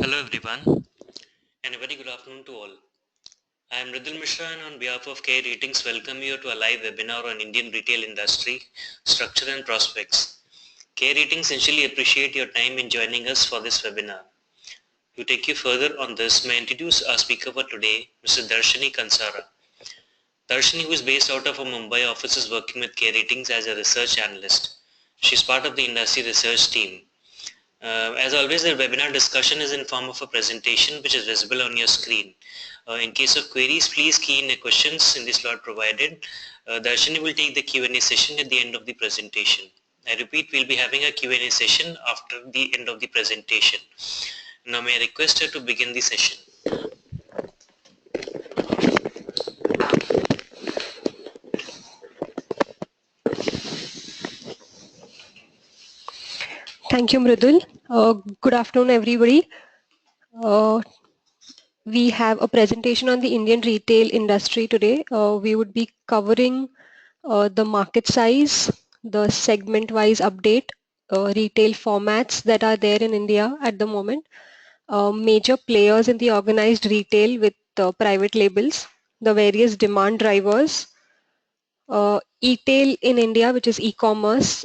Hello everyone, and a very good afternoon to all. I am Ridul Mishra, and on behalf of K Ratings welcome you to a live webinar on Indian retail industry, structure and prospects. K Ratings sincerely appreciate your time in joining us for this webinar. To take you further on this, may I introduce our speaker for today, Mr. Darshini Kansara. Darshini, who is based out of our Mumbai office, is working with K Ratings as a research analyst. She is part of the industry research team. As always, the webinar discussion is in form of a presentation which is visible on your screen. In case of queries, please key in the questions in the slot provided. Darshini will take the Q&A session at the end of the presentation. I repeat, we'll be having a Q&A session after the end of the presentation. Now may I request her to begin the session. Thank you, Mridul. Good afternoon, everybody. We have a presentation on the Indian retail industry today. We would be covering the market size, the segment-wise update, retail formats that are there in India at the moment, major players in the organized retail with private labels, the various demand drivers, e-tail in India, which is e-commerce,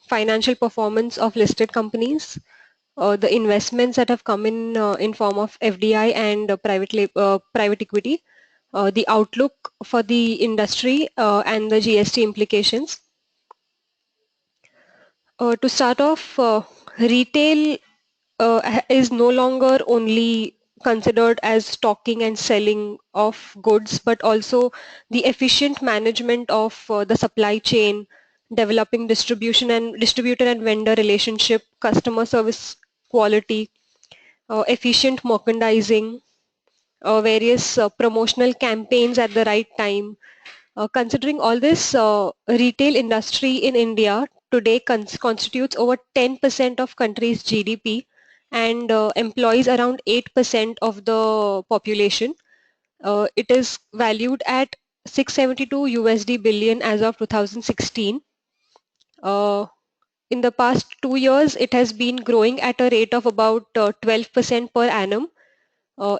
financial performance of listed companies, the investments that have come in form of FDI and private equity, the outlook for the industry and the GST implications. To start off, retail is no longer only considered as stocking and selling of goods, but also the efficient management of the supply chain, developing distributor and vendor relationship, customer service quality, efficient merchandising, various promotional campaigns at the right time. Considering all this, retail industry in India today constitutes over 10% of country's GDP and employs around 8% of the population. It is valued at 672 USD billion as of 2016. In the past 2 years, it has been growing at a rate of about 12% per annum.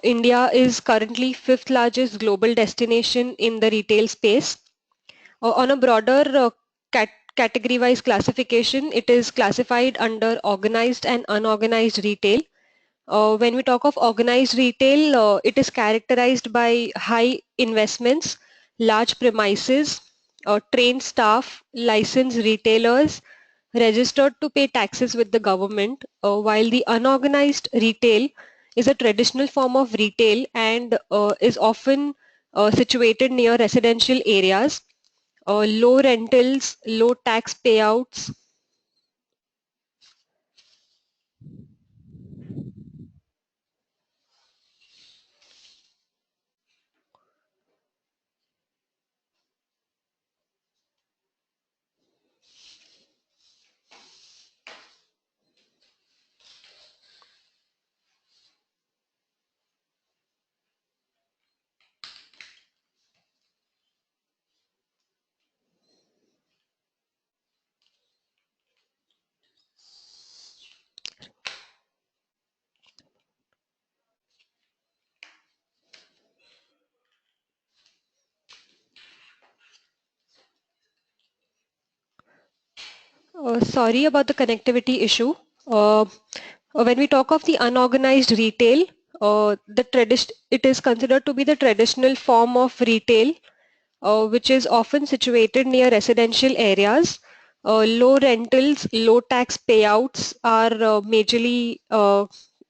India is currently fifth largest global destination in the retail space. On a broader category-wise classification, it is classified under organized and unorganized retail. When we talk of organized retail, it is characterized by high investments, large premises, trained staff, licensed retailers, registered to pay taxes with the government, while the unorganized retail is a traditional form of retail and is often situated near residential areas, low rentals, low tax payouts. Sorry about the connectivity issue. When we talk of the unorganized retail, it is considered to be the traditional form of retail, which is often situated near residential areas. Low rentals, low tax payouts are majorly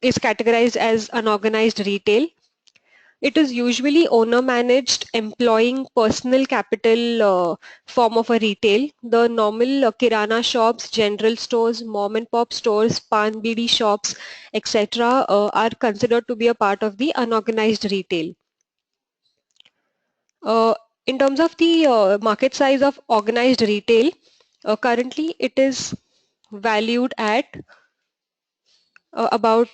is categorized as unorganized retail. It is usually owner managed, employing personal capital form of a retail. The normal kirana shops, general stores, mom and pop stores, pan bidi shops, etc. Are considered to be a part of the unorganized retail. In terms of the market size of organized retail, currently it is valued at about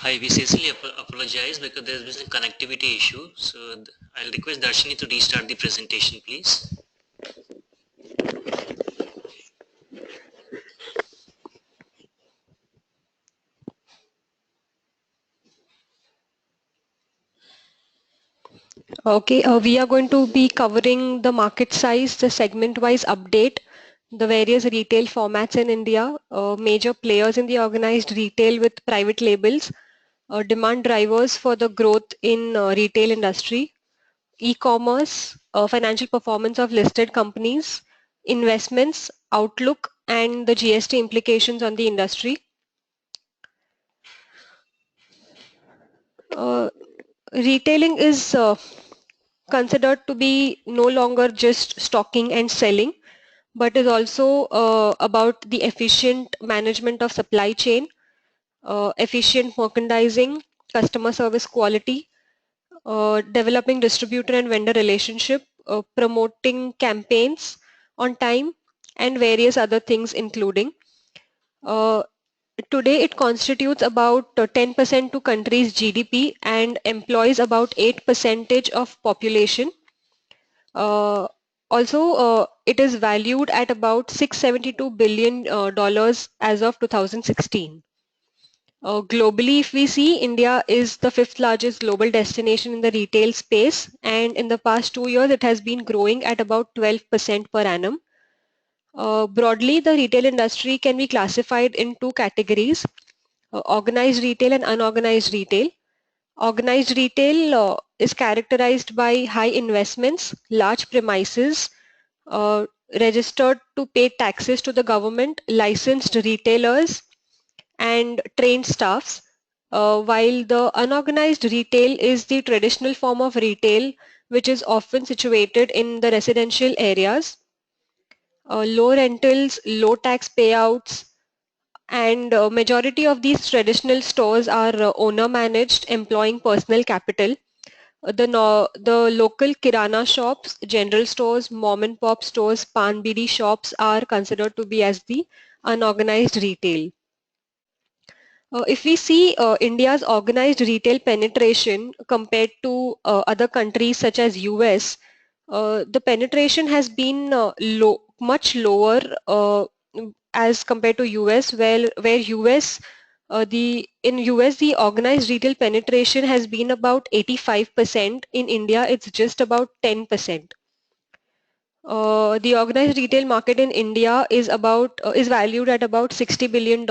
Hi, we sincerely apologize because there's been a connectivity issue. So I'll request Darshini to restart the presentation, please. Okay, we are going to be covering the market size, the segment-wise update, the various retail formats in India, major players in the organized retail with private labels, demand drivers for the growth in retail industry, e-commerce, financial performance of listed companies, investments, outlook, and the GST implications on the industry. Uh, Retailing is considered to be no longer just stocking and selling, but is also about the efficient management of supply chain, efficient merchandising, customer service quality, developing distributor and vendor relationship, promoting campaigns on time, and various other things including. Uh, Today it constitutes about 10% to country's GDP and employs about 8% of population. Uh, Also, it is valued at about $672 billion dollars as of 2016. Globally, if we see, India is the fifth largest global destination in the retail space, and in the past 2 years, it has been growing at about 12% per annum. Broadly, the retail industry can be classified in two categories, organized retail and unorganized retail. Organized retail is characterized by high investments, large premises, uh, registered to pay taxes to the government, licensed retailers, and trained staffs, while the unorganized retail is the traditional form of retail which is often situated in the residential areas. Low rentals, low tax payouts, and majority of these traditional stores are owner managed, employing personal capital. The local kirana shops, general stores, mom and pop stores, pan bidi shops are considered to be as the unorganized retail. If we see India's organized retail penetration compared to other countries such as US, the penetration has been much lower as compared to US, where US in US the organized retail penetration has been about 85%. In India, it's just about 10%. The organized retail market in India is valued at about $60 billion,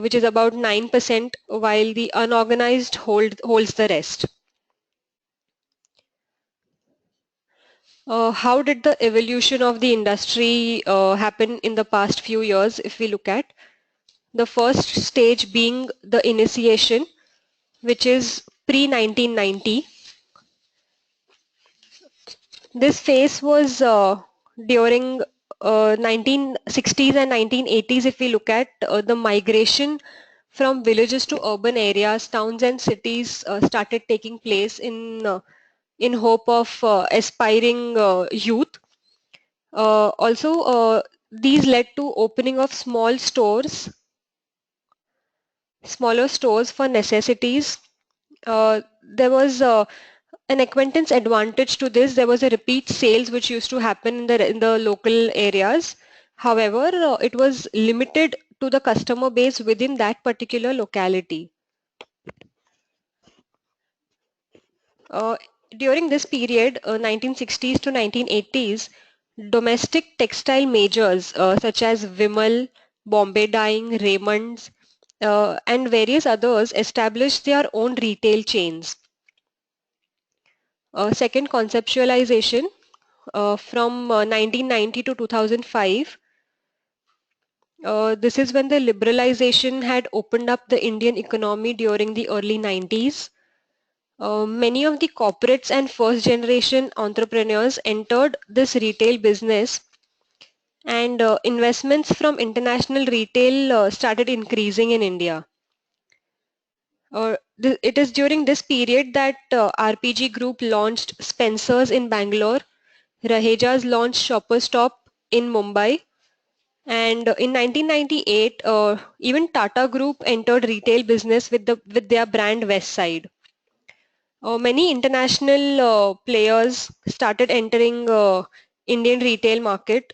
which is about 9%, while the unorganized holds the rest. How did the evolution of the industry happen in the past few years? If we look at the first stage being the initiation, which is pre-1990. This phase was during 1960s and 1980s. If we look at the migration from villages to urban areas, towns and cities started taking place in hope of aspiring youth. Also, these led to opening of smaller stores for necessities. There was an acquaintance advantage to this. There was a repeat sales which used to happen in the local areas. However, it was limited to the customer base within that particular locality. Uh, During this period, 1960s to 1980s, domestic textile majors such as Vimal, Bombay Dyeing, Raymond's, and various others established their own retail chains. Second, conceptualization from 1990 to 2005. This is when the liberalization had opened up the Indian economy during the early 90s. Many of the corporates and first generation entrepreneurs entered this retail business, and investments from international retail started increasing in India. It is during this period that RPG Group launched Spencer's in Bangalore, Raheja's launched Shoppers Stop in Mumbai, And in 1998, even Tata Group entered retail business with their brand Westside. Many international players started entering Indian retail market.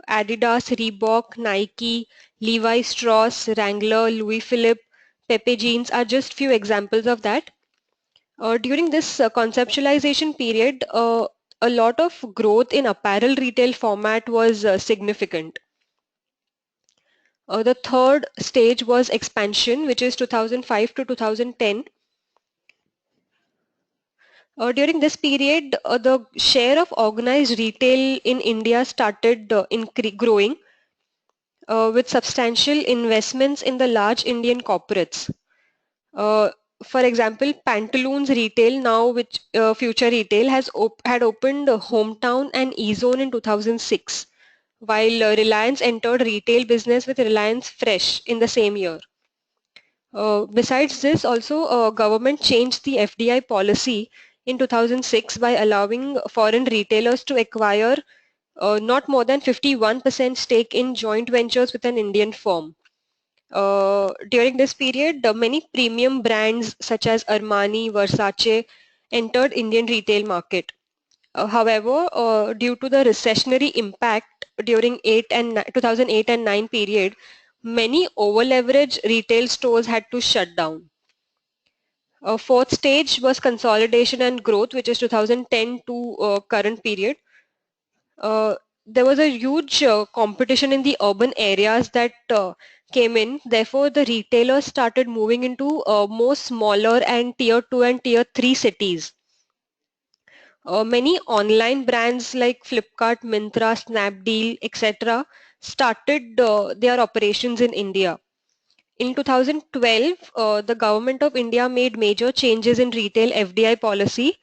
Adidas, Reebok, Nike, Levi Strauss, Wrangler, Louis Philippe, Pepe Jeans are just few examples of that. During this conceptualization period, a lot of growth in apparel retail format was significant. The third stage was expansion, which is 2005 to 2010. During this period, the share of organized retail in India started growing with substantial investments in the large Indian corporates. Uh, for example, Pantaloons Retail, now which Future Retail, had opened Hometown and E-Zone in 2006, while Reliance entered retail business with Reliance Fresh in the same year. Besides this, also government changed the FDI policy in 2006 by allowing foreign retailers to acquire not more than 51% stake in joint ventures with an Indian firm. During this period, many premium brands such as Armani, Versace entered Indian retail market. However, due to the recessionary impact during 2008 and 9 period, many over-leveraged retail stores had to shut down. Fourth stage was consolidation and growth, which is 2010 to current period. There was a huge competition in the urban areas that came in. Therefore, the retailers started moving into more smaller and tier 2 and tier 3 cities. Many online brands like Flipkart, Myntra, Snapdeal, etc. started their operations in India. In 2012, the government of India made major changes in retail FDI policy,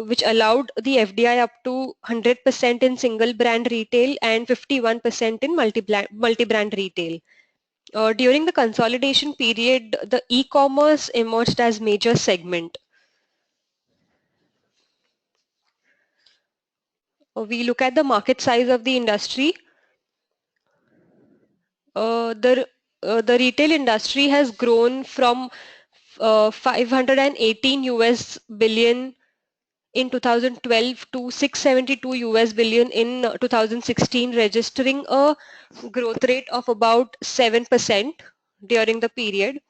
which allowed the FDI up to 100% in single brand retail and 51% in multi-brand retail. During the consolidation period, the e-commerce emerged as major segment. We look at the market size of the industry. The retail industry has grown from 518 US billion in 2012 to 672 US billion in 2016, registering a growth rate of about 7% during the period.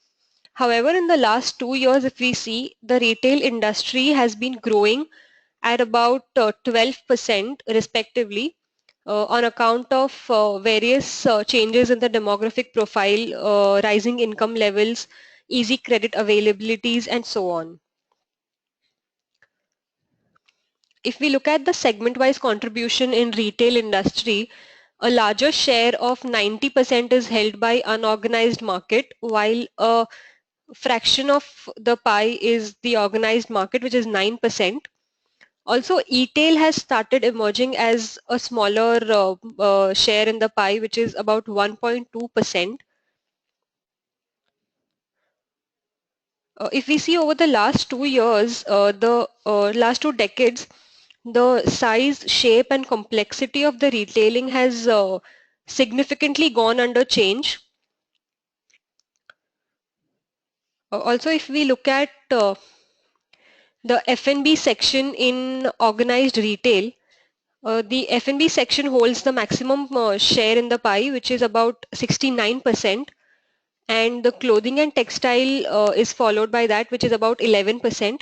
However, in the last 2 years, if we see, the retail industry has been growing at about 12% respectively on account of various changes in the demographic profile, rising income levels, easy credit availabilities, and so on. If we look at the segment-wise contribution in retail industry, a larger share of 90% is held by unorganized market, while a fraction of the pie is the organized market, which is 9%. Also, e-tail has started emerging as a smaller share in the pie, which is about 1.2%. If we see over the last 2 years, the last 2 decades, the size, shape, and complexity of the retailing has significantly gone under change. Also, if we look at the F&B section in organized retail, the F&B section holds the maximum share in the pie, which is about 69%, and the clothing and textile is followed by that, which is about 11%,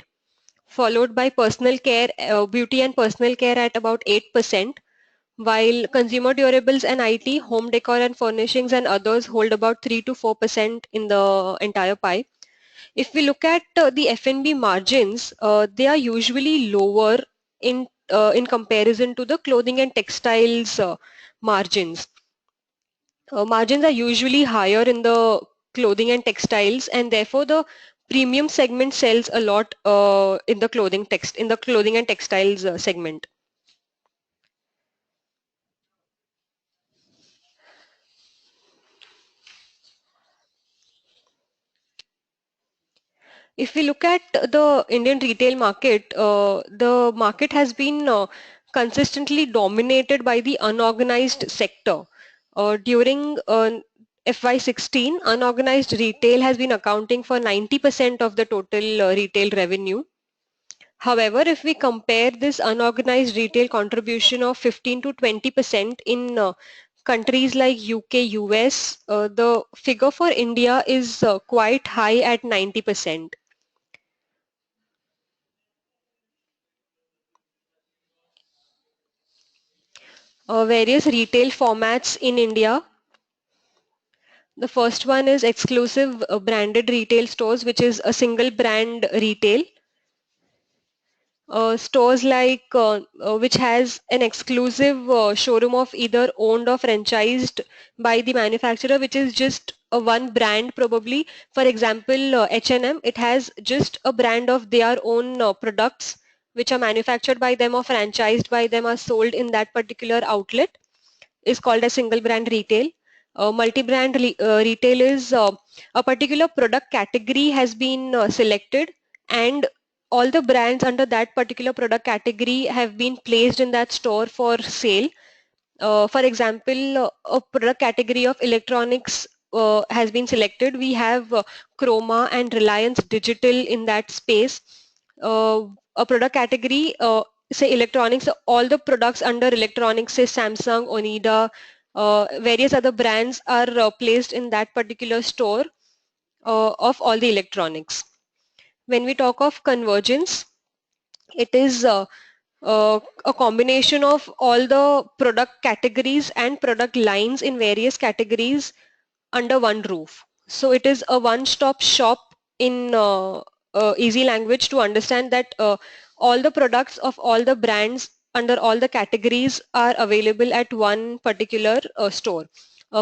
followed by personal care, beauty and personal care at about 8%, while consumer durables and IT, home decor and furnishings and others hold about 3 to 4% in the entire pie. If we look at the F&B margins, they are usually lower in comparison to the clothing and textiles margins. Margins are usually higher in the clothing and textiles, and therefore the premium segment sells a lot in the clothing and textiles segment. If we look at the Indian retail market, the market has been consistently dominated by the unorganized sector. During FY16, unorganized retail has been accounting for 90% of the total retail revenue. However, if we compare this unorganized retail contribution of 15 to 20% in countries like UK, US, the figure for India is quite high at 90%. Various retail formats in India. The first one is exclusive branded retail stores, which is a single brand retail. Stores like which has an exclusive showroom of either owned or franchised by the manufacturer, which is just a one brand probably. For example, H&M, it has just a brand of their own products which are manufactured by them or franchised by them, are sold in that particular outlet, is called a single brand retail. Multi-brand retail is a particular product category has been selected, and all the brands under that particular product category have been placed in that store for sale. For example, a product category of electronics has been selected. We have Chroma and Reliance Digital in that space. A product category, say electronics, all the products under electronics, say Samsung, Onida, various other brands are placed in that particular store of all the electronics. When we talk of convergence, it is a combination of all the product categories and product lines in various categories under one roof. So it is a one-stop shop in easy language to understand that all the products of all the brands under all the categories are available at one particular store.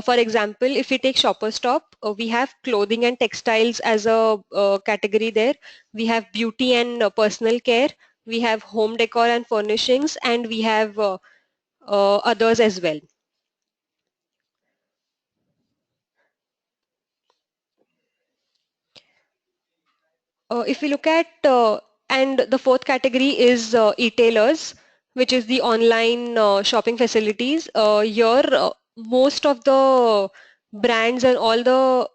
For example, if we take Shopper Stop, we have clothing and textiles as a category there. We have beauty and personal care. We have home decor and furnishings, and we have others as well. If we look at, and the fourth category is e-tailers, which is the online shopping facilities. Here, most of the brands and all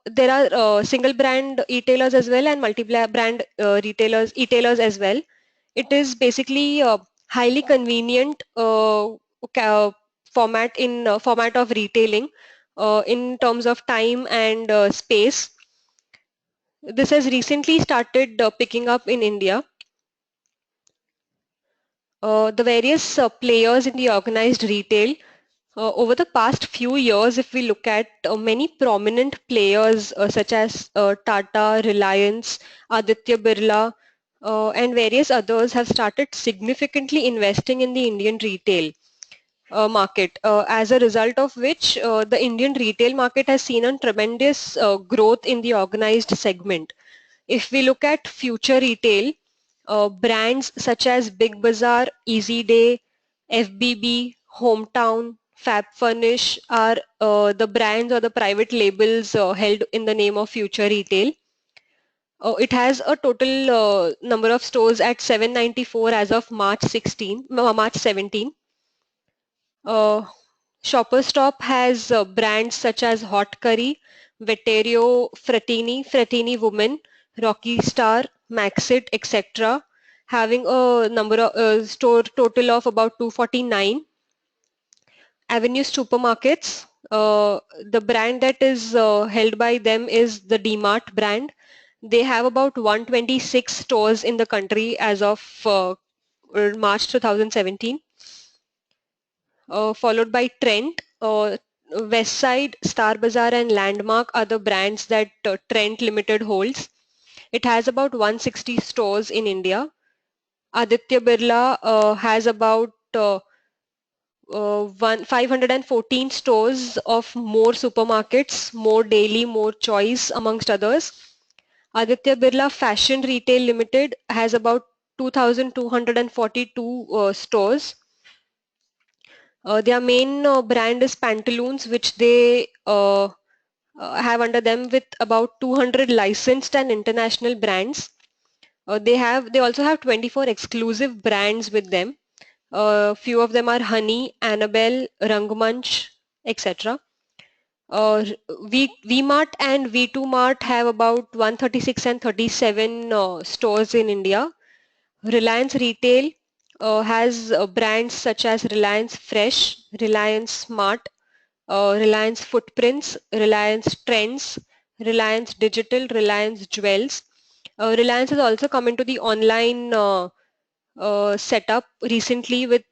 there are single brand e-tailers as well and multi-brand e-tailers as well. It is basically highly convenient format of retailing in terms of time and space. This has recently started picking up in India. The various players in the organized retail, over the past few years, if we look at many prominent players such as Tata, Reliance, Aditya Birla, and various others have started significantly investing in the Indian retail market, as a result of which the Indian retail market has seen a tremendous growth in the organized segment. If we look at future retail, brands such as Big Bazaar, Easy Day, FBB, Hometown, Fab Furnish are the brands or the private labels held in the name of future retail. It has a total number of stores at 794 as of March 17. Shopper Stop has brands such as Hot Curry, Veterio, Fratini Woman, Rocky Star, Maxit, etc., having a number of store total of about 249. Avenue Supermarkets, the brand that is held by them is the DMart brand. They have about 126 stores in the country as of March 2017. Followed by Trent. Westside, Star Bazaar and Landmark are the brands that Trent Limited holds. It has about 160 stores in India. Aditya Birla has about 514 stores of more supermarkets, more daily, more choice amongst others. Aditya Birla Fashion Retail Limited has about 2,242 stores. Their main brand is Pantaloons, which they have under them with about 200 licensed and international brands. They also have 24 exclusive brands with them. Few of them are Honey, Annabelle, Rangmanch, etc. V-Mart and V2 Mart have about 136 and 37 stores in India. Reliance Retail has brands such as Reliance Fresh, Reliance Smart, Reliance Footprints, Reliance Trends, Reliance Digital, Reliance Jewels. Reliance has also come into the online setup recently with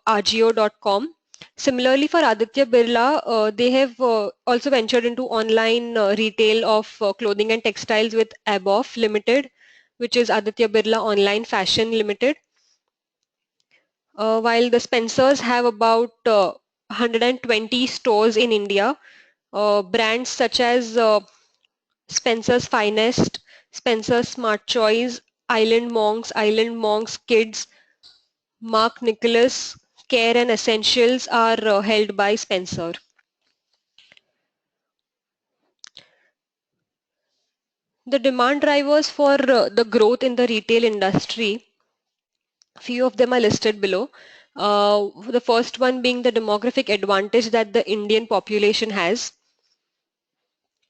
Agio.com. Similarly, for Aditya Birla, they have also ventured into online retail of clothing and textiles with Aboff Limited, which is Aditya Birla Online Fashion Limited. While the Spencers have about 120 stores in India, brands such as Spencer's Finest, Spencer's Smart Choice, Island Monks Kids, Mark Nicholas, Care and Essentials are held by Spencer. The demand drivers for the growth in the retail industry, few of them are listed below. The first one being the demographic advantage that the Indian population has.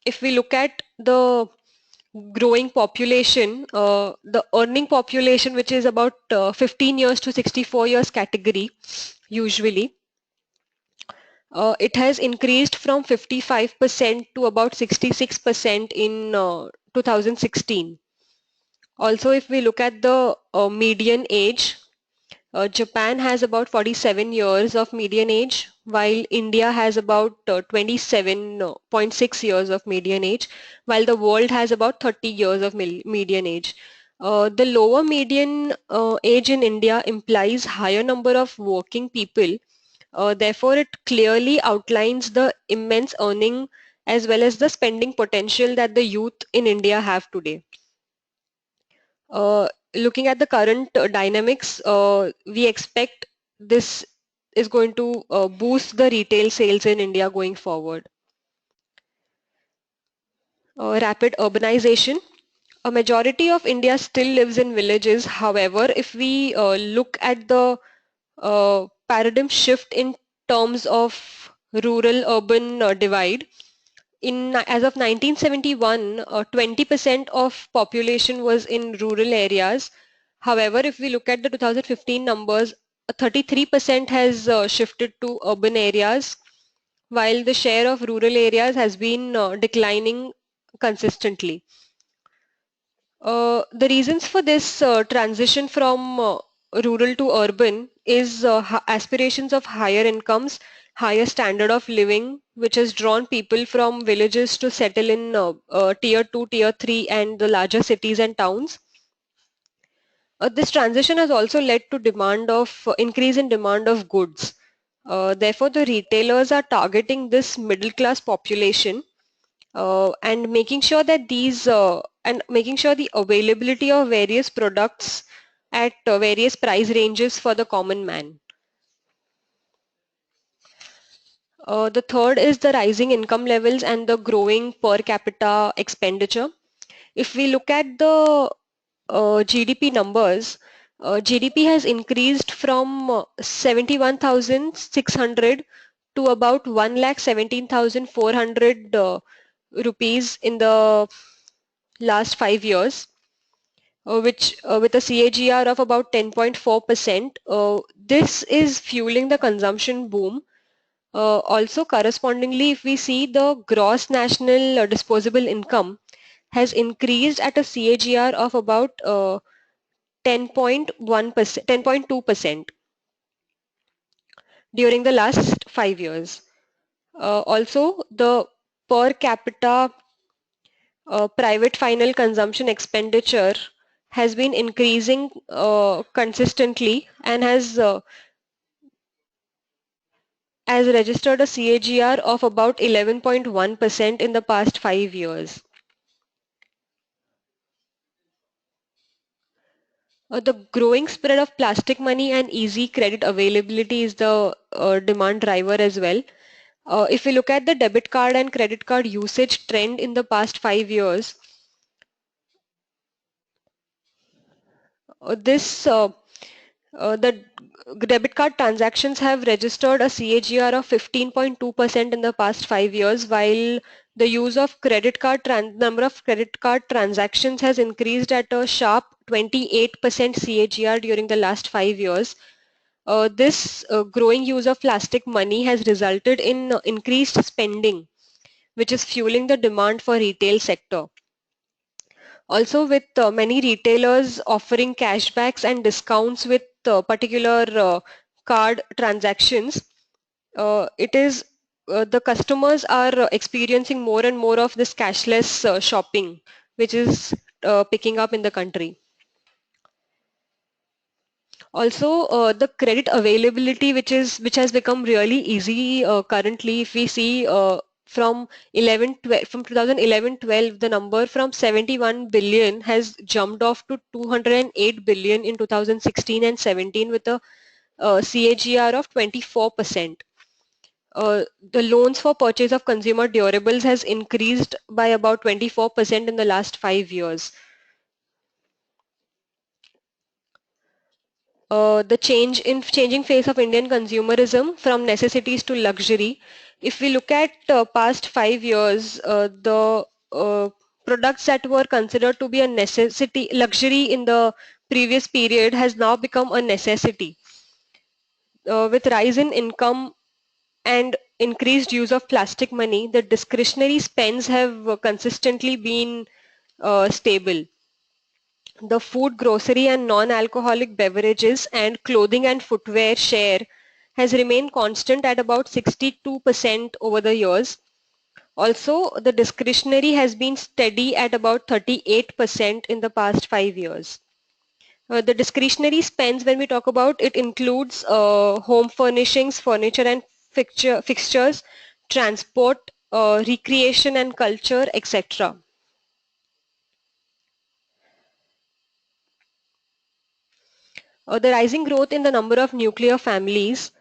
If we look at the growing population, the earning population, which is about 15 years to 64 years category, usually, it has increased from 55% to about 66% in 2016. Also, if we look at the median age, Japan has about 47 years of median age, while India has about 27.6 years of median age, while the world has about 30 years of median age. The lower median age in India implies higher number of working people. Therefore, it clearly outlines the immense earning as well as the spending potential that the youth in India have today. Looking at the current dynamics, we expect this is going to boost the retail sales in India going forward. Rapid urbanization. A majority of India still lives in villages. However, if we look at the paradigm shift in terms of rural-urban divide, as of 1971, 20% of population was in rural areas. However, if we look at the 2015 numbers, 33% has shifted to urban areas, while the share of rural areas has been declining consistently. The reasons for this transition from rural to urban is aspirations of higher incomes, higher standard of living, which has drawn people from villages to settle in tier 2, tier 3 and the larger cities and towns. This transition has also led to demand of increase in demand of goods. Therefore, the retailers are targeting this middle class population and making sure that making sure the availability of various products at various price ranges for the common man. The third is the rising income levels and the growing per capita expenditure. If we look at the GDP numbers, GDP has increased from 71,600 to about 1,17,400 rupees in the last 5 years, which with a CAGR of about 10.4%. This is fueling the consumption boom. Also, correspondingly, if we see the gross national disposable income has increased at a CAGR of about 10.1%, 10.2% during the last 5 years. Also, the per capita private final consumption expenditure has been increasing consistently and has registered a CAGR of about 11.1% in the past 5 years. The growing spread of plastic money and easy credit availability is the demand driver as well. If we look at the debit card and credit card usage trend in the past 5 years, this The debit card transactions have registered a CAGR of 15.2% in the past 5 years, while the use of number of credit card transactions has increased at a sharp 28% CAGR during the last 5 years. This growing use of plastic money has resulted in increased spending, which is fueling the demand for retail sector. Also, with many retailers offering cashbacks and discounts with particular card transactions, it is the customers are experiencing more and more of this cashless shopping, which is picking up in the country. Also, the credit availability, which has become really easy currently. If we see from 2011-12, the number from 71 billion has jumped off to 208 billion in 2016 and 17 with a CAGR of 24%. The loans for purchase of consumer durables has increased by about 24% in the last 5 years. The changing face of Indian consumerism from necessities to luxury. If we look at past 5 years, the products that were considered to be a necessity, luxury in the previous period has now become a necessity. With rise in income and increased use of plastic money, the discretionary spends have consistently been stable. The food, grocery and non-alcoholic beverages and clothing and footwear share has remained constant at about 62% over the years. Also, the discretionary has been steady at about 38% in the past 5 years. The discretionary spends, when we talk about it, includes home furnishings, furniture and fixtures, transport, recreation and culture, etc. The rising growth in the number of nuclear families,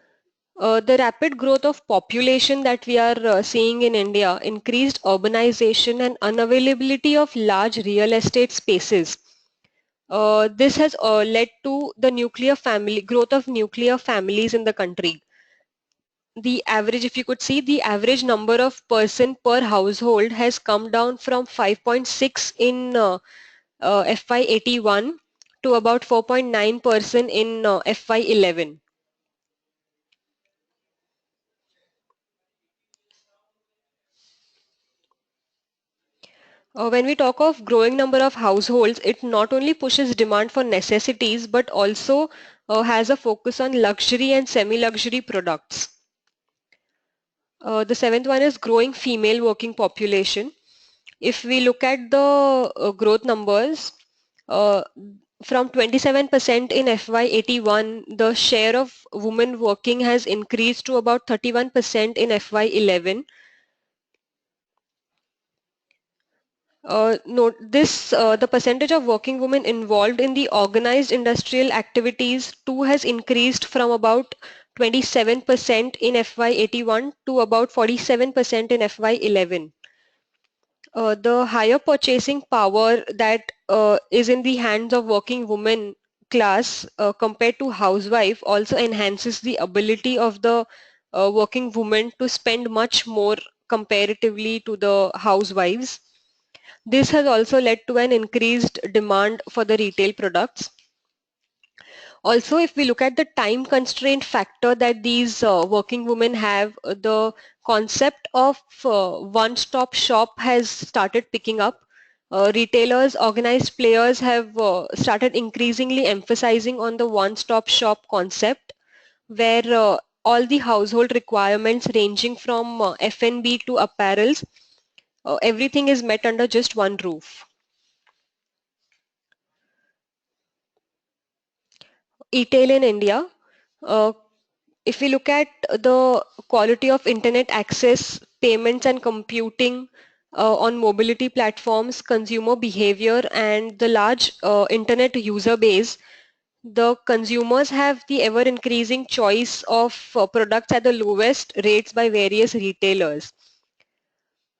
the rapid growth of population that we are seeing in India, increased urbanization and unavailability of large real estate spaces. This has led to the growth of nuclear families in the country. The average, if you could see, the average number of person per household has come down from 5.6 in FY81 to about 4.9 person in FY11. When we talk of growing number of households, it not only pushes demand for necessities but also has a focus on luxury and semi-luxury products. The seventh one is growing female working population. If we look at the growth numbers, uh, from 27% in FY81, the share of women working has increased to about 31% in FY11. Note this, the percentage of working women involved in the organized industrial activities too has increased from about 27% in FY81 to about 47% in FY11. The higher purchasing power that is in the hands of working women class compared to housewife also enhances the ability of the working woman to spend much more comparatively to the housewives. This has also led to an increased demand for the retail products. Also, if we look at the time constraint factor that these working women have, the concept of one-stop shop has started picking up. Retailers, organized players have started increasingly emphasizing on the one-stop shop concept, where all the household requirements ranging from F&B to apparels, everything is met under just one roof. E-tail in India. Uh, if we look at the quality of internet access, payments and computing on mobility platforms, consumer behavior and the large internet user base, the consumers have the ever increasing choice of products at the lowest rates by various retailers.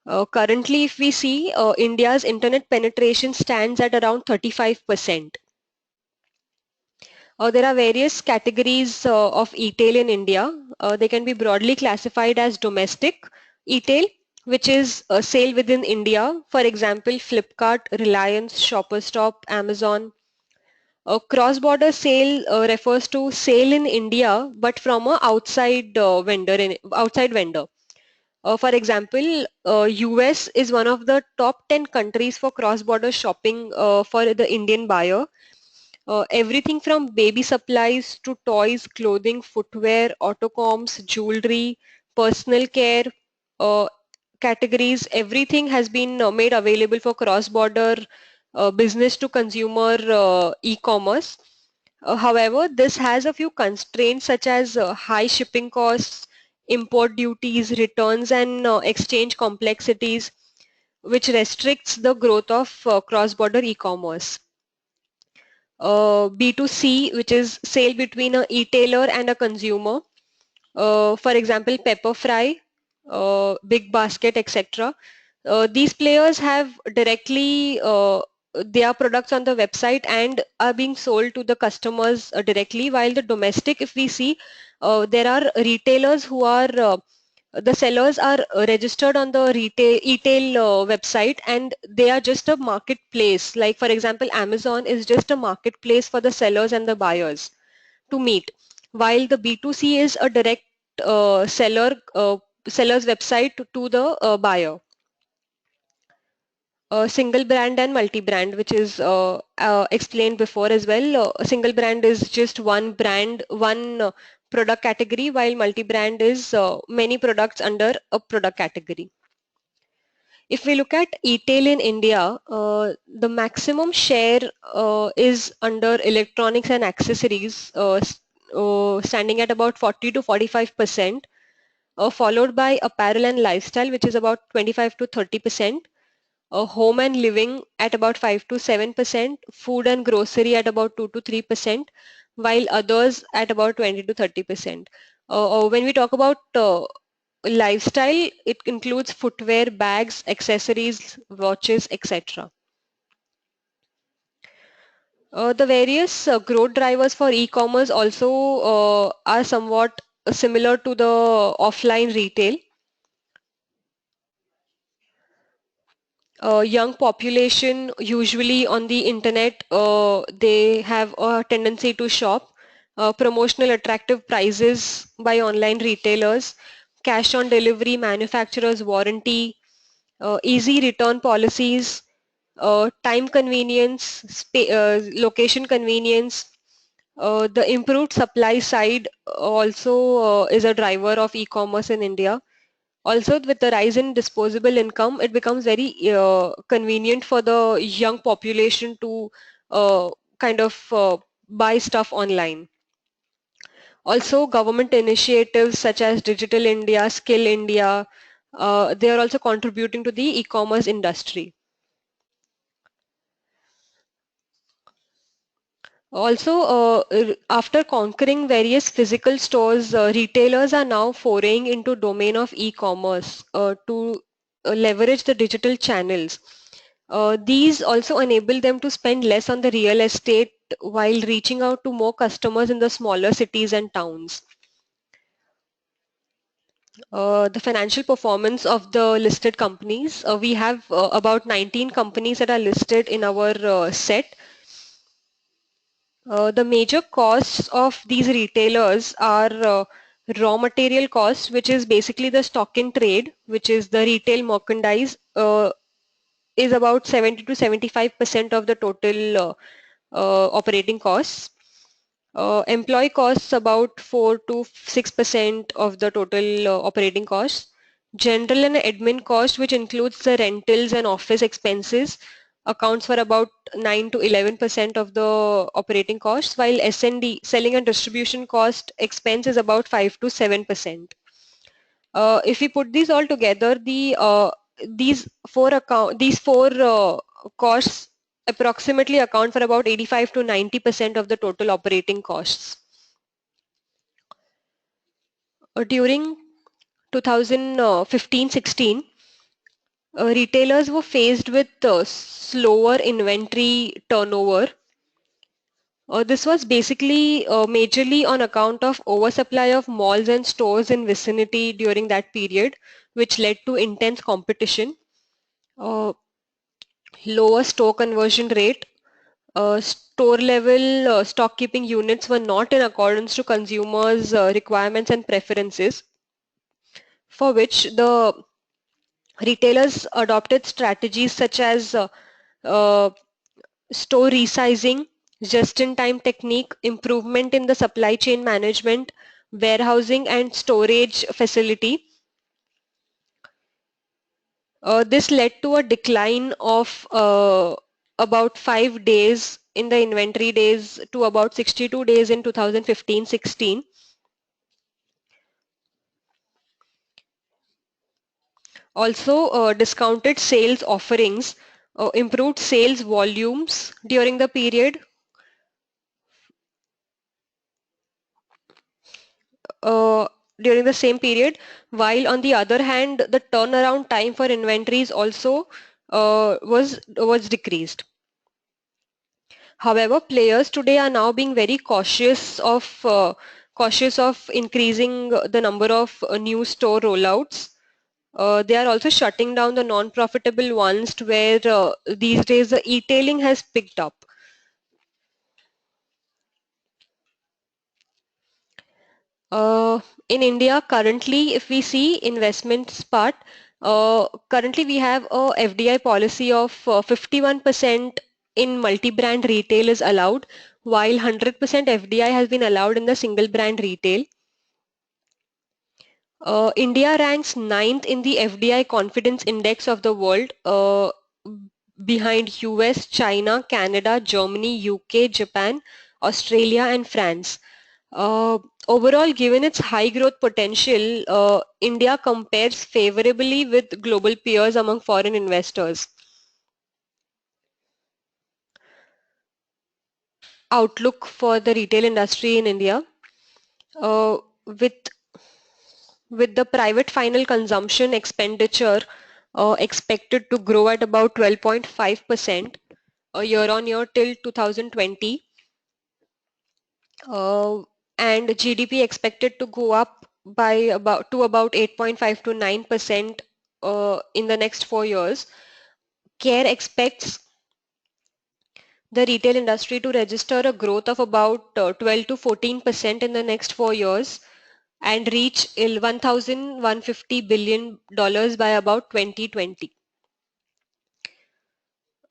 Currently, if we see, India's internet penetration stands at around 35%. There are various categories of e-tail in India. They can be broadly classified as domestic e-tail, which is sale within India. For example, Flipkart, Reliance, Shoppers Stop, Amazon. Cross-border sale refers to sale in India, but from a outside vendor. For example, US is one of the top 10 countries for cross-border shopping for the Indian buyer. Everything from baby supplies to toys, clothing, footwear, autocoms, jewelry, personal care uh, categories, everything has been made available for cross-border business to consumer e-commerce. However, this has a few constraints such as high shipping costs, import duties, returns, and exchange complexities, which restricts the growth of cross-border e-commerce. B2C, which is sale between a retailer and a consumer. For example, Pepper Fry, Big Basket, etc. These players have directly their products on the website and are being sold to the customers directly, while the domestic, if we see, there are retailers who are the sellers are registered on the retail website, and they are just a marketplace. Like for example, Amazon is just a marketplace for the sellers and the buyers to meet, while the B2C is a direct seller's website to the buyer. Single brand and multi-brand, which is explained before as well. A single brand is just one brand, one product category, while multi-brand is many products under a product category. If we look at e-tail in India, the maximum share is under electronics and accessories, standing at about 40 to 45%, followed by apparel and lifestyle, which is about 25 to 30%. Home and living at about 5 to 7%, food and grocery at about 2 to 3%, while others at about 20 to 30%. When we talk about lifestyle, it includes footwear, bags, accessories, watches, etc. The various growth drivers for e-commerce also are somewhat similar to the offline retail. Young population usually on the internet, they have a tendency to shop. Promotional attractive prices by online retailers, cash on delivery, manufacturer's warranty, easy return policies, time convenience, location convenience. The improved supply side also is a driver of e-commerce in India. Also, with the rise in disposable income, it becomes very convenient for the young population to kind of buy stuff online. Also, government initiatives such as Digital India, Skill India, they are also contributing to the e-commerce industry. Also, after conquering various physical stores, retailers are now foraying into domain of e-commerce to leverage the digital channels. These also enable them to spend less on the real estate while reaching out to more customers in the smaller cities and towns. The financial performance of the listed companies. We have about 19 companies that are listed in our set. The major costs of these retailers are raw material costs, which is basically the stock in trade, which is the retail merchandise, is about 70 to 75% of the total operating costs. Employee costs about 4 to 6% of the total operating costs. General and admin cost, which includes the rentals and office expenses, accounts for about 9 to 11% of the operating costs, while S&D, selling and distribution cost expense, is about 5 to 7%. If we put these all together, these four costs approximately account for about 85 to 90% of the total operating costs. During 2015-16, retailers were faced with slower inventory turnover, This was basically majorly on account of oversupply of malls and stores in vicinity during that period, which led to intense competition, uh, lower store conversion rate, store level stock keeping units were not in accordance to consumers' requirements and preferences, for which the retailers adopted strategies such as uh, store resizing, just-in-time technique, improvement in the supply chain management, warehousing and storage facility. This led to a decline of about 5 days in the inventory days to about 62 days in 2015-16. Also, discounted sales offerings improved sales volumes during the period. Uh, During the same period, while on the other hand, the turnaround time for inventories also was decreased. However, players today are now being very cautious of increasing the number of new store rollouts. They are also shutting down the non-profitable ones to where these days the e-tailing has picked up. In India, currently, if we see investments part, currently we have a FDI policy of 51% in multi-brand retail is allowed, while 100% FDI has been allowed in the single brand retail. India ranks ninth in the FDI confidence index of the world, behind US, China, Canada, Germany, UK, Japan, Australia, and France. Uh, Overall, given its high growth potential, India compares favorably with global peers among foreign investors. Outlook for the retail industry in India. Uh, with with the private final consumption expenditure expected to grow at about 12.5% year on year till 2020, and GDP expected to go up by about 8.5 to 9% in the next 4 years. CARE expects the retail industry to register a growth of about 12 to 14% in the next 4 years and reach $1,150 billion by about 2020.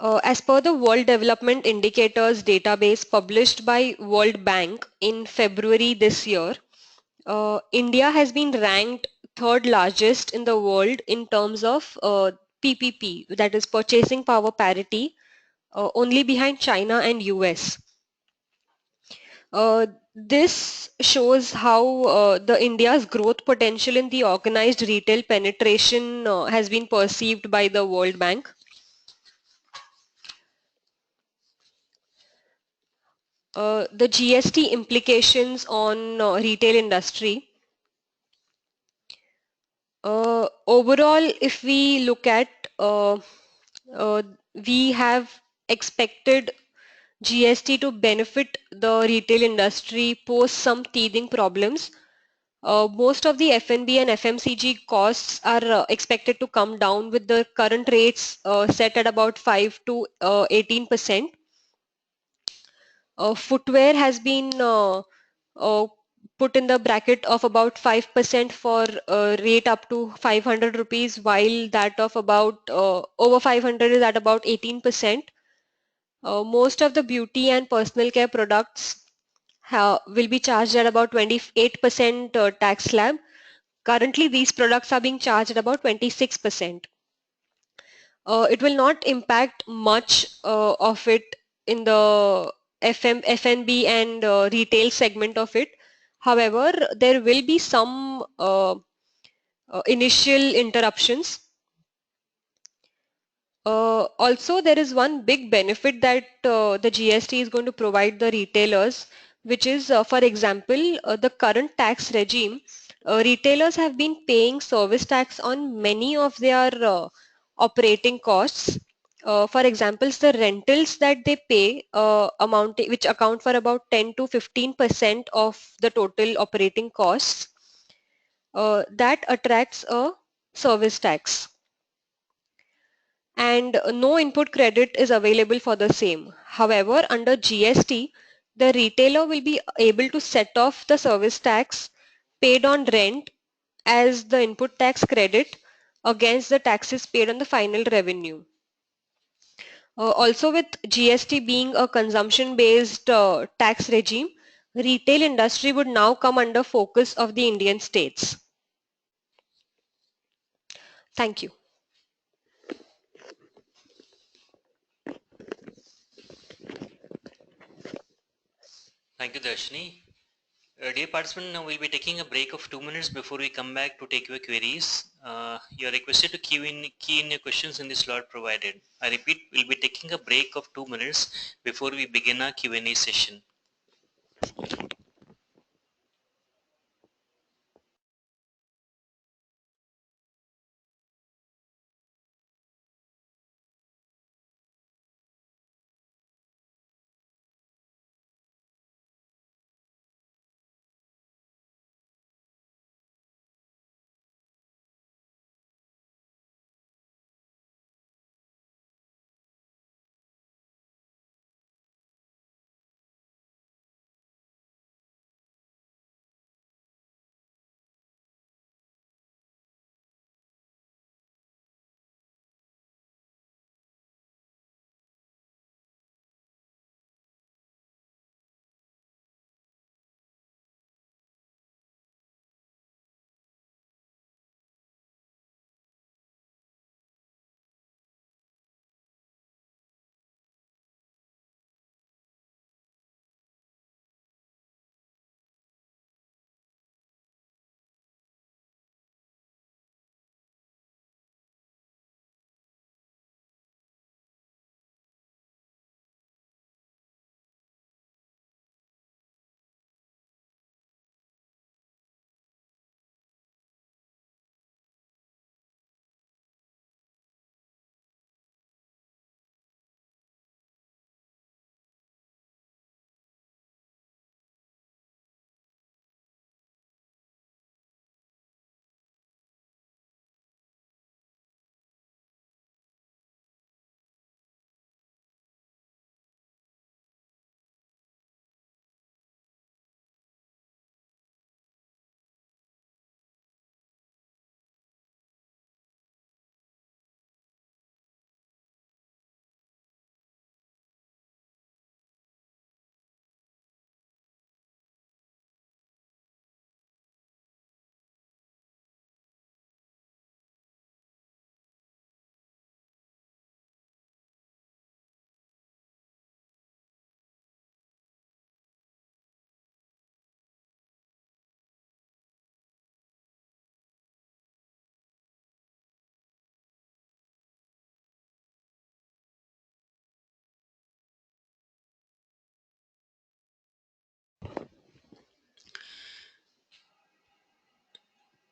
As per the World Development Indicators database published by World Bank in February this year, India has been ranked third largest in the world in terms of PPP, that is purchasing power parity, only behind China and US. This shows how the India's growth potential in the organized retail penetration has been perceived by the World Bank. The GST implications on retail industry. Overall, if we look at, uh, we have expected GST to benefit the retail industry post some teething problems. Most of the F&B and FMCG costs are expected to come down with the current rates set at about 5 to 18%. Footwear has been uh, put in the bracket of about 5% for rate up to 500 rupees, while that of about over 500 is at about 18%. Most of the beauty and personal care products will be charged at about 28% tax slab. Currently, these products are being charged at about 26%. It will not impact much of it in the FNB and retail segment of it. However, there will be some initial interruptions. Also, there is one big benefit that the GST is going to provide the retailers, which is, for example, the current tax regime. Retailers have been paying service tax on many of their operating costs. For examples, the rentals that they pay which account for about 10 to 15% of the total operating costs, that attracts a service tax, and no input credit is available for the same. However, under GST, the retailer will be able to set off the service tax paid on rent as the input tax credit against the taxes paid on the final revenue. Also, with GST being a consumption-based tax regime, retail industry would now come under focus of the Indian states. Thank you. Thank you, Darshini. Dear participant, now we'll be taking a break of 2 minutes before we come back to take your queries. You're requested to key in your questions in the slot provided. I repeat, we'll be taking a break of 2 minutes before we begin our Q&A session.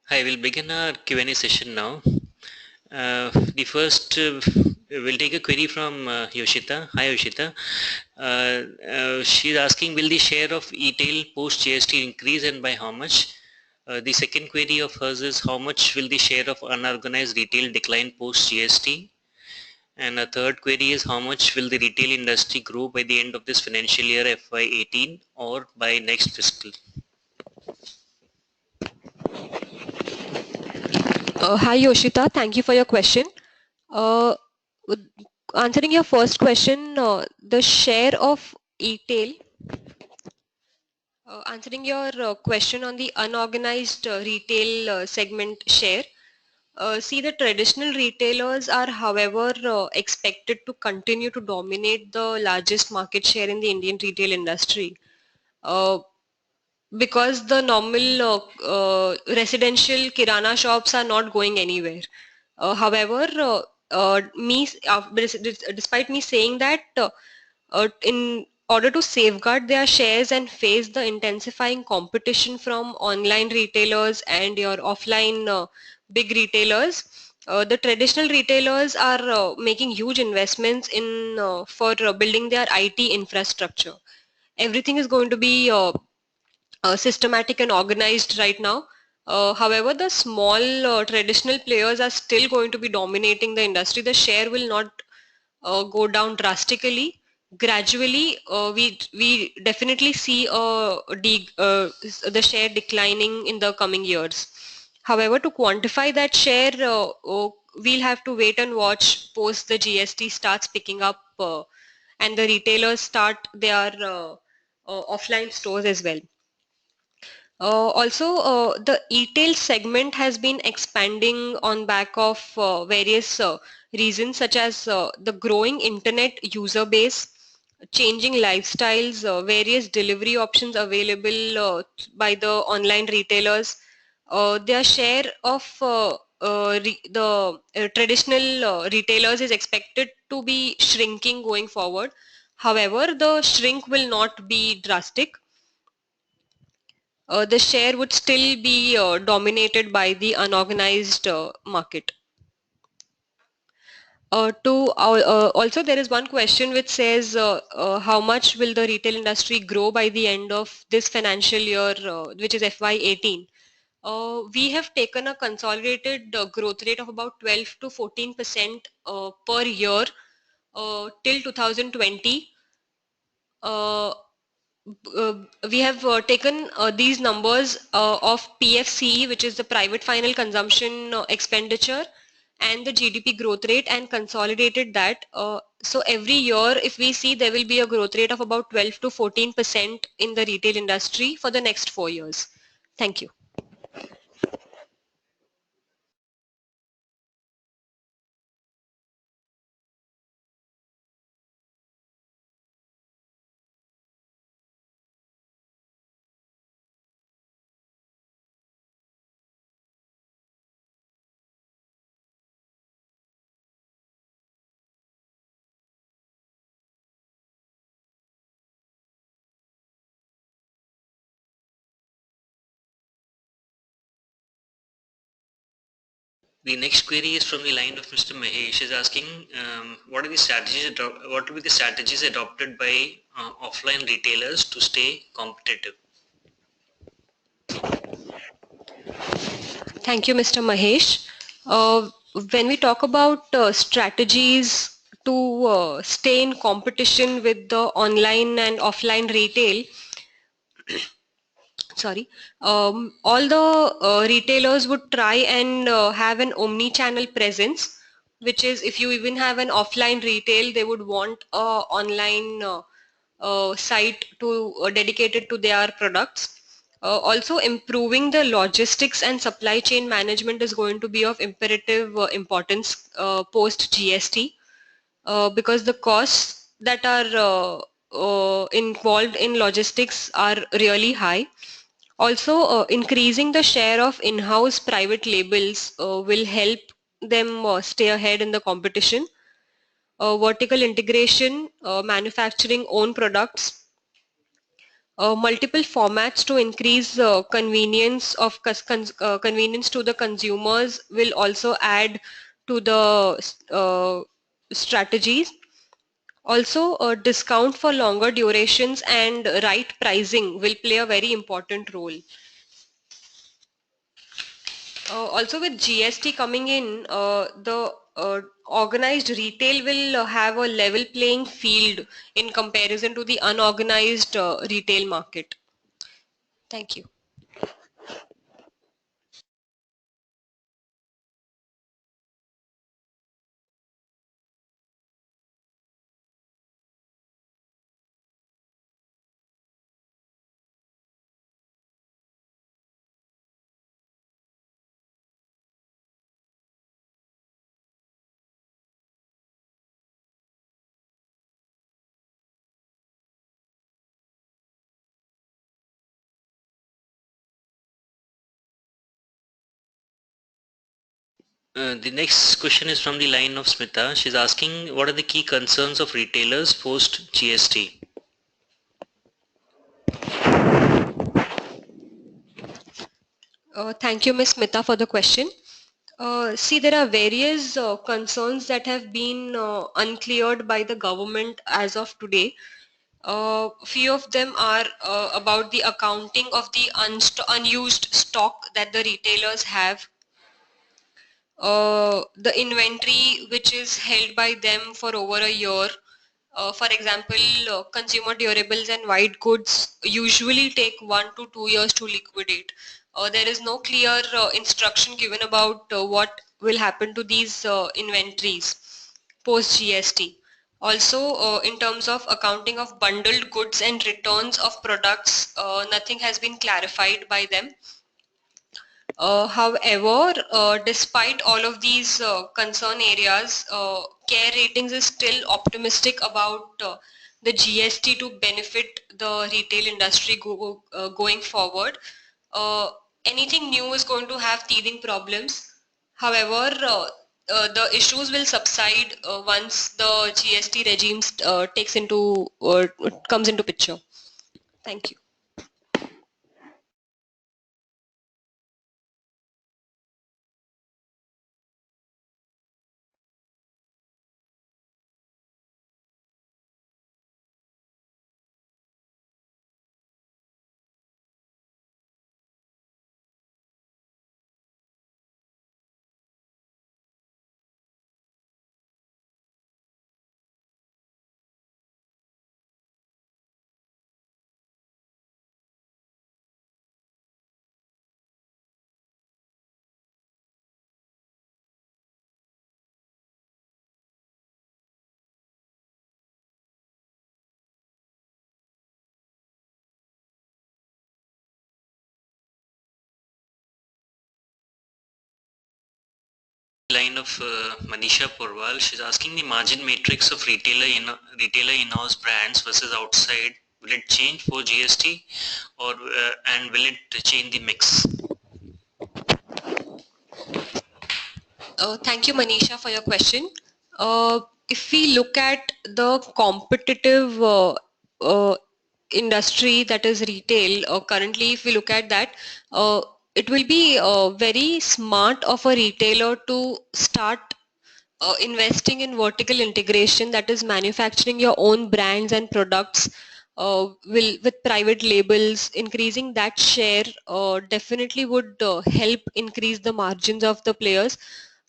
Hi, we'll begin our Q&A session now. The first, we'll take a query from Yoshita. Hi, Yoshita. She's asking, will the share of e-tail post GST increase and by how much? The second query of hers is, how much will the share of unorganized retail decline post GST? And a third query is, how much will the retail industry grow by the end of this financial year FY18 or by next fiscal? Hi Yoshita, thank you for your question. With- Answering your first question, the share of e-tail, answering your question on the unorganized retail segment share, see, the traditional retailers are, however, expected to continue to dominate the largest market share in the Indian retail industry. Uh, because the normal residential kirana shops are not going anywhere. However, despite me saying that, in order to safeguard their shares and face the intensifying competition from online retailers and your offline big retailers, The traditional retailers are making huge investments in for building their IT infrastructure. Everything is going to be systematic and organized right now. However, the small traditional players are still going to be dominating the industry. The share will not go down drastically. Gradually, we definitely see the share declining in the coming years. However, to quantify that share, we'll have to wait and watch post the GST starts picking up and the retailers start their offline stores as well. Also, the e-tail segment has been expanding on back of various reasons such as the growing internet user base, changing lifestyles, various delivery options available by the online retailers. Their share of the traditional retailers is expected to be shrinking going forward. However, the shrink will not be drastic. The share would still be dominated by the unorganized market. Also, there is one question which says how much will the retail industry grow by the end of this financial year, which is FY18. We have taken a consolidated growth rate of about 12 to 14% per year till 2020. Uh, uh, we have taken these numbers of PFCE, which is the private final consumption expenditure, and the GDP growth rate, and consolidated that. So every year, if we see, there will be a growth rate of about 12 to 14% in the retail industry for the next 4 years. Thank you. The next query is from the line of Mr. Mahesh. Is asking what are the strategies what will be the strategies adopted by offline retailers to stay competitive? Thank you, Mr. Mahesh. When we talk about strategies to stay in competition with the online and offline retail, sorry, all the retailers would try and have an omni-channel presence, which is if you even have an offline retail, they would want a online site to dedicated to their products. Also, improving the logistics and supply chain management is going to be of imperative importance post GST, because the costs that are involved in logistics are really high. Also, increasing the share of in-house private labels will help them stay ahead in the competition. Vertical integration, manufacturing own products, multiple formats to increase convenience to the consumers will also add to the strategies. Also, discount for longer durations and right pricing will play a very important role. Also, with GST coming in, the organized retail will have a level playing field in comparison to the unorganized retail market. Thank you. The next question is from the line of Smita. She's asking what are the key concerns of retailers post GST? Thank you, Ms. Smita, for the question. See, there are various concerns that have been uncleared by the government as of today. Few of them are about the accounting of the unused stock that the retailers have, the inventory which is held by them for over a year. For example, consumer durables and white goods usually take 1 to 2 years to liquidate. There is no clear instruction given about what will happen to these inventories post GST. Also, in terms of accounting of bundled goods and returns of products, nothing has been clarified by them. However, despite all of these concern areas, Care Ratings is still optimistic about the GST to benefit the retail industry going forward. Anything new is going to have teething problems. However, the issues will subside once the GST regime comes into picture. Thank you. Line of Manisha Porwal. She's asking the margin matrix of retailer in-house brands versus outside. Will it change for GST, or and will it change the mix? Thank you, Manisha, for your question. If we look at the competitive industry that is retail, currently, if we look at that, it will be very smart of a retailer to start investing in vertical integration, that is manufacturing your own brands and products, will with private labels. Increasing that share definitely would help increase the margins of the players.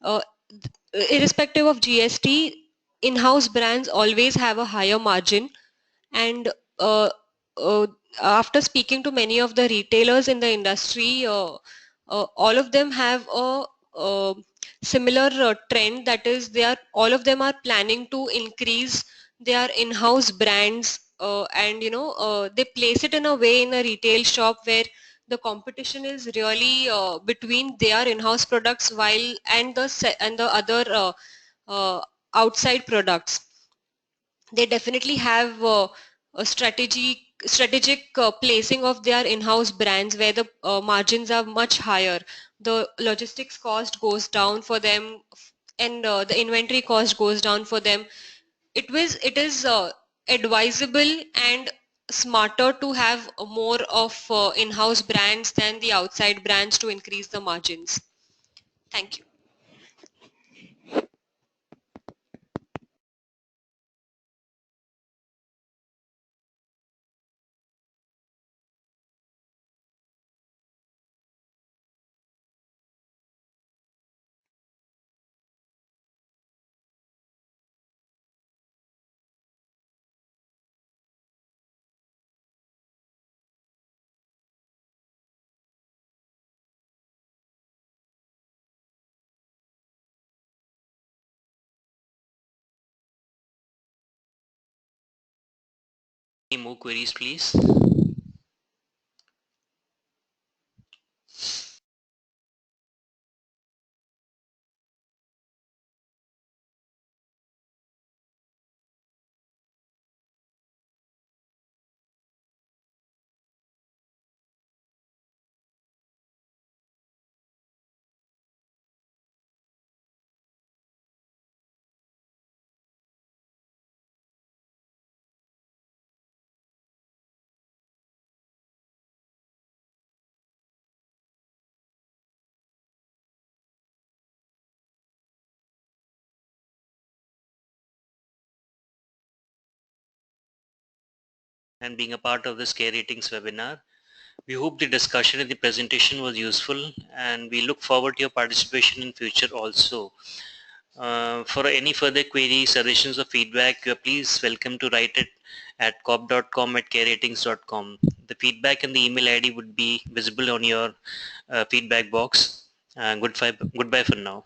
uh, Irrespective of GST, in-house brands always have a higher margin. And uh, uh, after speaking to many of the retailers in the industry, all of them have a, uh similar trend, that is, they are all of them are planning to increase their in-house brands, and they place it in a way in a retail shop where the competition is really between their in-house products while and the other uh, outside products. They definitely have a strategic placing of their in-house brands where the margins are much higher. The logistics cost goes down for them, and the inventory cost goes down for them. It is advisable and smarter to have more of in-house brands than the outside brands to increase the margins. Thank you. Any more queries, please? and being a part of this Care Ratings webinar. We hope the discussion and the presentation was useful, and we look forward to your participation in future also. For any further queries, suggestions or feedback, you are please welcome to write it at cop.com@careratings.com. The feedback and the email ID would be visible on your feedback box. Goodbye for now.